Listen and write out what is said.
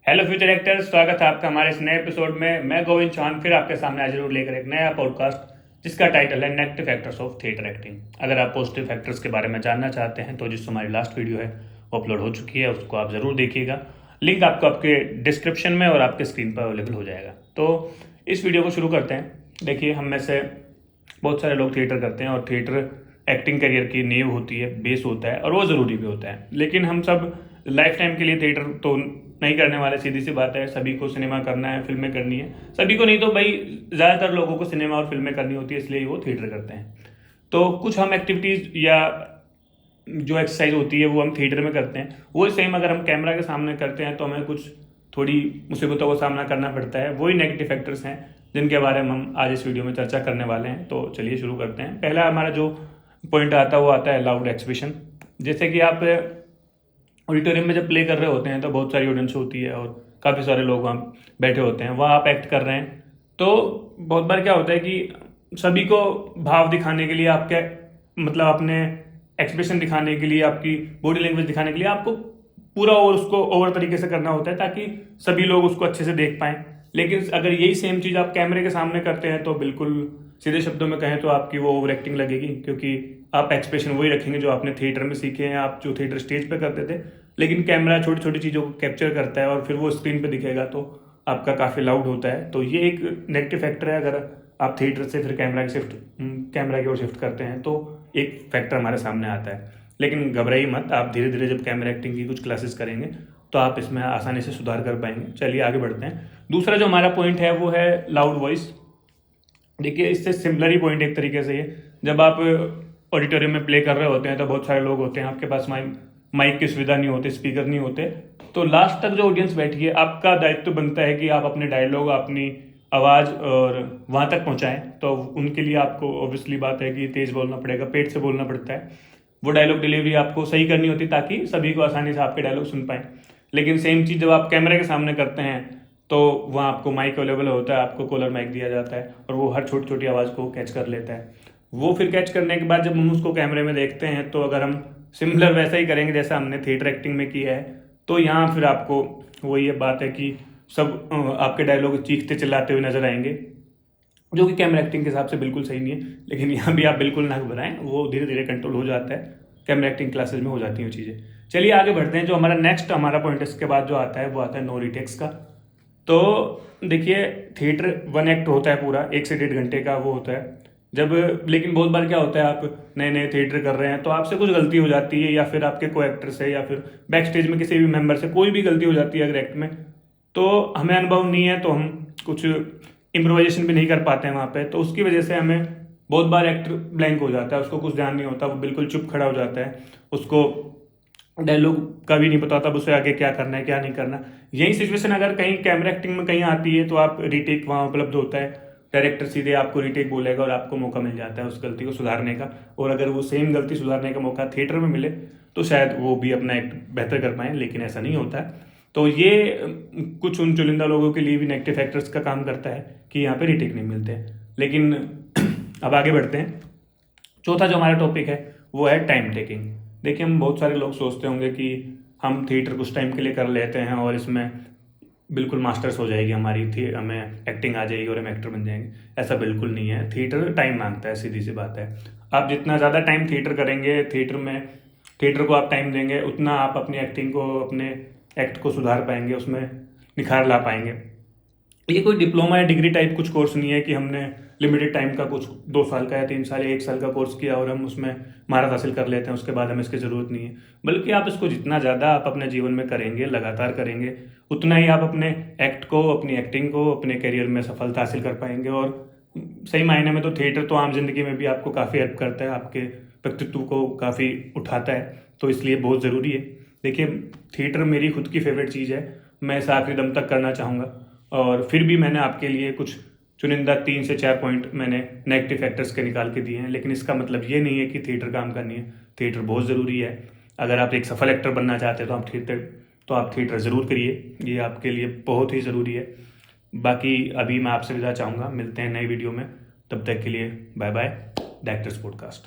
Hello future actors, स्वागत है आपका हमारे इस नए एपिसोड में। मैं गोविंद चौहान फिर आपके सामने आज जरूर लेकर एक नया पॉडकास्ट जिसका टाइटल है negative factors of theatre acting. अगर आप पॉजिटिव फैक्टर्स के बारे में जानना चाहते हैं तो जिससे हमारी लास्ट वीडियो है वो अपलोड हो चुकी है, उसको आप ज़रूर देखिएगा। लिंक आपको आपके डिस्क्रिप्शन में और आपके स्क्रीन पर अवेलेबल हो जाएगा। तो इस वीडियो को शुरू करते हैं। देखिए, हम में से बहुत सारे लोग थिएटर करते हैं और थिएटर एक्टिंग करियर की नींव होती है, बेस होता है और वो ज़रूरी भी होता है। लेकिन हम सब लाइफ टाइम के लिए थिएटर तो नहीं करने वाले, सीधी सी बात है। सभी को सिनेमा करना है, फिल्में करनी है। सभी को नहीं तो भाई ज़्यादातर लोगों को सिनेमा और फिल्में करनी होती है, इसलिए वो थिएटर करते हैं। तो कुछ हम एक्टिविटीज़ या जो एक्सरसाइज होती है वो हम थिएटर में करते हैं। वो सेम अगर हम कैमरा के सामने करते हैं तो हमें कुछ थोड़ी मुसीबतों का सामना करना पड़ता है। वही नेगेटिव फैक्टर्स हैं जिनके बारे में हम आज इस वीडियो में चर्चा करने वाले हैं। तो चलिए शुरू करते हैं। पहला हमारा जो पॉइंट आता है वो आता है लाउड एक्सप्रेशन। जैसे कि आप ऑडिटोरियम में जब प्ले कर रहे होते हैं तो बहुत सारी ऑडियंस होती है और काफ़ी सारे लोग वहाँ बैठे होते हैं, वहाँ आप एक्ट कर रहे हैं। तो बहुत बार क्या होता है कि सभी को भाव दिखाने के लिए, आपके मतलब अपने एक्सप्रेशन दिखाने के लिए, आपकी बॉडी लैंग्वेज दिखाने के लिए आपको पूरा और उसको ओवर तरीके से करना होता है ताकि सभी लोग उसको अच्छे से देख पाएँ। लेकिन अगर यही सेम चीज़ आप कैमरे के सामने करते हैं तो बिल्कुल सीधे शब्दों में कहें तो आपकी वो ओवर एक्टिंग लगेगी, क्योंकि आप एक्सप्रेशन वही रखेंगे जो आपने थिएटर में सीखे हैं, आप जो थिएटर स्टेज पे करते थे। लेकिन कैमरा छोटी छोटी चीज़ों को कैप्चर करता है और फिर वो स्क्रीन पे दिखेगा तो आपका काफ़ी लाउड होता है। तो ये एक नेगेटिव फैक्टर है। अगर आप थिएटर से फिर कैमरा की ओर शिफ्ट करते हैं तो एक फैक्टर हमारे सामने आता है। लेकिन घबराइए मत, आप धीरे धीरे जब कैमरा एक्टिंग की कुछ क्लासेस करेंगे तो आप इसमें आसानी से सुधार कर पाएंगे। चलिए आगे बढ़ते हैं। दूसरा जो हमारा पॉइंट है वो है लाउड वॉइस। देखिए, इससे सिमिलर ही पॉइंट एक तरीके से ये, जब आप ऑडिटोरियम में प्ले कर रहे होते हैं तो बहुत सारे लोग होते हैं, आपके पास माइक की सुविधा नहीं होती, स्पीकर नहीं होते। तो लास्ट तक जो ऑडियंस बैठी है, आपका दायित्व बनता है कि आप अपने डायलॉग, अपनी आवाज़ और वहाँ तक पहुँचाएं। तो उनके लिए आपको ऑब्वियसली बात है कि तेज़ बोलना पड़ेगा, पेट से बोलना पड़ता है। वो डायलॉग डिलीवरी आपको सही करनी होती ताकि सभी को आसानी से आपके डायलॉग सुन पाएँ। लेकिन सेम चीज़ जब आप कैमरे के सामने करते हैं तो वहाँ आपको माइक अवेलेबल होता है, आपको कॉलर माइक दिया जाता है और वो हर छोटी छोटी आवाज़ को कैच कर लेता है। वो फिर कैच करने के बाद जब हम उसको कैमरे में देखते हैं तो अगर हम सिमिलर वैसा ही करेंगे जैसा हमने थिएटर एक्टिंग में किया है तो यहाँ फिर आपको वही बात है कि सब आपके डायलॉग चीखते चिल्लाते हुए नजर आएंगे, जो कि कैमरा एक्टिंग के हिसाब से बिल्कुल सही नहीं है। लेकिन यहाँ भी आप बिल्कुल ना घबराएं, वो धीरे धीरे कंट्रोल हो जाता है। कैमरा एक्टिंग क्लासेस में हो जाती हैं चीज़ें। चलिए आगे बढ़ते हैं। जो हमारा नेक्स्ट हमारा पॉइंट इसके बाद जो आता है वो आता है नो रिटेक्स का। तो देखिए, थिएटर वन एक्ट होता है पूरा, 1 से 1.5 घंटे का वो होता है जब। लेकिन बहुत बार क्या होता है, आप नए नए थिएटर कर रहे हैं तो आपसे कुछ गलती हो जाती है, या फिर आपके को एक्टर से या फिर बैक स्टेज में किसी भी मेंबर से कोई भी गलती हो जाती है अगर एक्ट में, तो हमें अनुभव नहीं है तो हम कुछ इम्प्रोवाइजेशन भी नहीं कर पाते हैं वहाँ पे। तो उसकी वजह से हमें बहुत बार एक्टर ब्लैंक हो जाता है, उसको कुछ ध्यान नहीं होता, वो बिल्कुल चुप खड़ा हो जाता है, उसको डायलॉग का भी नहीं पता होता उसे आगे क्या करना है क्या नहीं करना। यही सिचुएशन अगर कहीं कैमरा एक्टिंग में कहीं आती है तो आप रीटेक वहाँ उपलब्ध होता है, डायरेक्टर सीधे आपको रीटेक बोलेगा और आपको मौका मिल जाता है उस गलती को सुधारने का। और अगर वो सेम गलती सुधारने का मौका थिएटर में मिले तो शायद वो भी अपना एक्ट बेहतर कर पाएँ, लेकिन ऐसा नहीं होता है। तो ये कुछ उन चुनिंदा लोगों के लिए भी नेगेटिव फैक्टर्स का काम करता है कि यहाँ पे रीटेक नहीं मिलते हैं। लेकिन अब आगे बढ़ते हैं। चौथा जो हमारा टॉपिक है वो है टाइम टेकिंग। देखिए, हम बहुत सारे लोग सोचते होंगे कि हम थिएटर कुछ टाइम के लिए कर लेते हैं और इसमें बिल्कुल मास्टर्स हो जाएगी हमारी थी, हमें एक्टिंग आ जाएगी और हम एक्टर बन जाएंगे। ऐसा बिल्कुल नहीं है। थिएटर टाइम मांगता है, सीधी सी बात है। आप जितना ज़्यादा टाइम थिएटर करेंगे, थिएटर को आप टाइम देंगे, उतना आप अपनी एक्टिंग को, अपने एक्ट को सुधार पाएंगे, उसमें निखार ला पाएंगे। ये कोई डिप्लोमा या डिग्री टाइप कुछ कोर्स नहीं है कि हमने लिमिटेड टाइम का कुछ 2 साल का या 3 साल या 1 साल का कोर्स किया और हम उसमें महारत हासिल कर लेते हैं, उसके बाद हमें इसकी ज़रूरत नहीं है। बल्कि आप इसको जितना ज़्यादा आप अपने जीवन में करेंगे, लगातार करेंगे, उतना ही आप अपने एक्ट को, अपनी एक्टिंग को, अपने करियर में सफलता हासिल कर पाएंगे। और सही मायने में तो थिएटर तो आम जिंदगी में भी आपको काफ़ी हेल्प करता है, आपके व्यक्तित्व को काफ़ी उठाता है, तो इसलिए बहुत ज़रूरी है। देखिए, थिएटर मेरी खुद की फेवरेट चीज़ है, मैं इसे आखिरी दम तक करना चाहूँगा। और फिर भी मैंने आपके लिए कुछ चुनिंदा 3 से 4 पॉइंट मैंने नेगेटिव फैक्टर्स के निकाल के दिए हैं। लेकिन इसका मतलब ये नहीं है कि थिएटर काम करनी है। थिएटर बहुत ज़रूरी है। अगर आप एक सफल एक्टर बनना चाहते हैं तो आप थिएटर ज़रूर करिए, ये आपके लिए बहुत ही ज़रूरी है। बाकी अभी मैं आपसे विदा चाहूँगा, मिलते हैं नई वीडियो में। तब तक के लिए bye bye. The actors podcast.